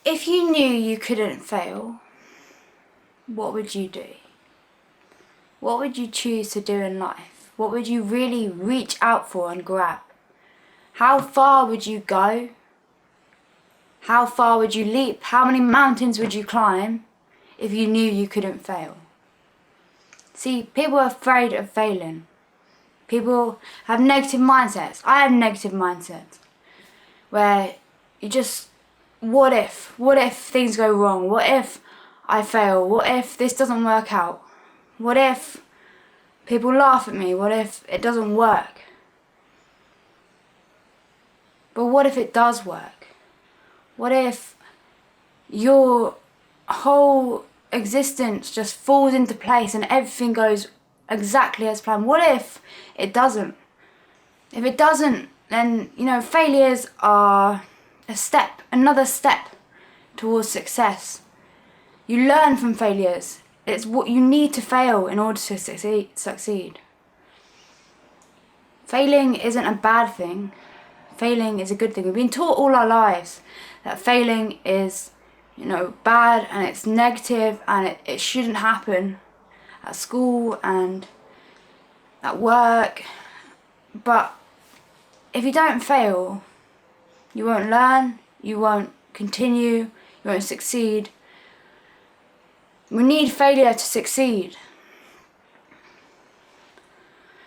If you knew you couldn't fail, what would you do? What would you choose to do in life? What would you really reach out for and grab? How far would you go? How far would you leap? How many mountains would you climb if you knew you couldn't fail? See, people are afraid of failing. People have negative mindsets. I have negative mindsets where you just, what if? What if things go wrong? What if I fail? What if this doesn't work out? What if people laugh at me? What if it doesn't work? But what if it does work? What if your whole existence just falls into place and everything goes exactly as planned? What if it doesn't? If it doesn't, then, failures are another step towards success. You learn from failures. It's what you need to fail in order to succeed. Failing isn't a bad thing. Failing is a good thing. We've been taught all our lives that failing is, bad and it's negative and it shouldn't happen at school and at work. But if you don't fail, you won't learn, you won't continue, you won't succeed. We need failure to succeed.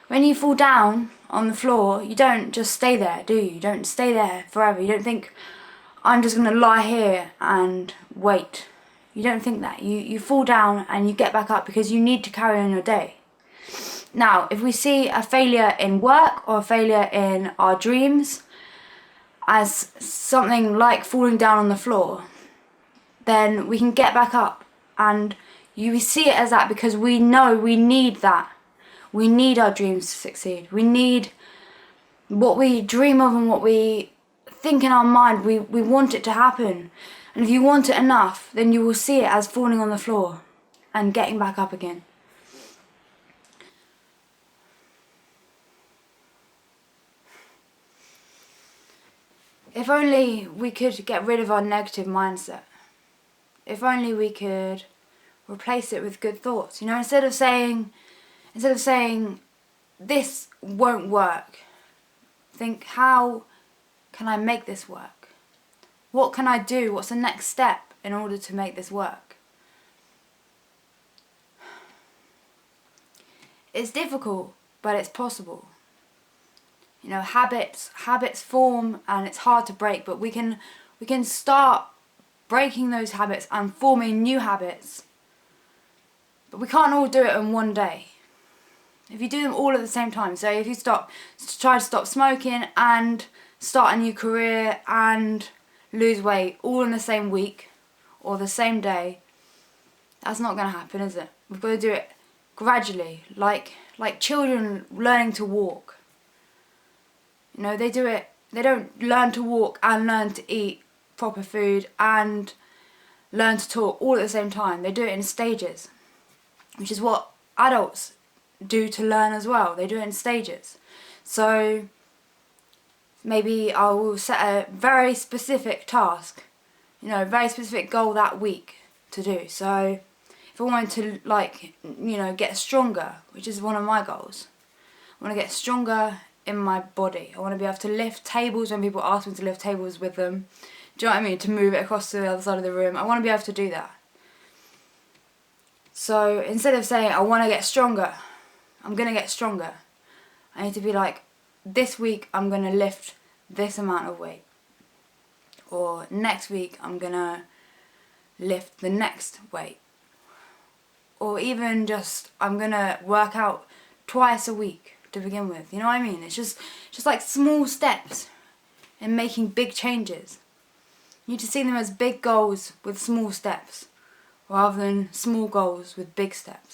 When you fall down on the floor, you don't just stay there, do you? You don't stay there forever. You don't think, I'm just going to lie here and wait. You don't think that. You fall down and you get back up because you need to carry on your day. Now, if we see a failure in work or a failure in our dreams as something like falling down on the floor, then we can get back up. And you see it as that because we know we need that. We need our dreams to succeed. We need what we dream of and what we think in our mind. We want it to happen. And if you want it enough, then you will see it as falling on the floor and getting back up again. If only we could get rid of our negative mindset. If only we could replace it with good thoughts. Instead of saying, this won't work, think, how can I make this work? What can I do? What's the next step in order to make this work? It's difficult, but it's possible. Habits form and it's hard to break, but we can start breaking those habits and forming new habits. But we can't all do it in one day. If you do them all at the same time, so if you try to stop smoking and start a new career and lose weight all in the same week or the same day, that's not going to happen, is it? We've got to do it gradually, like children learning to walk. They do it. They don't learn to walk and learn to eat proper food and learn to talk all at the same time. They do it in stages, which is what adults do to learn as well. They do it in stages. So maybe I will set a very specific task, a very specific goal that week to do. So if I wanted to get stronger, which is one of my goals, I want to get stronger in my body. I want to be able to lift tables when people ask me to lift tables with them. Do you know what I mean? To move it across to the other side of the room. I want to be able to do that. So instead of saying I want to get stronger, I'm going to get stronger, I need to be like, this week I'm going to lift this amount of weight. Or next week I'm going to lift the next weight. Or even just I'm going to work out twice a week to begin with. You know what I mean? It's just like small steps in making big changes. You need to see them as big goals with small steps rather than small goals with big steps.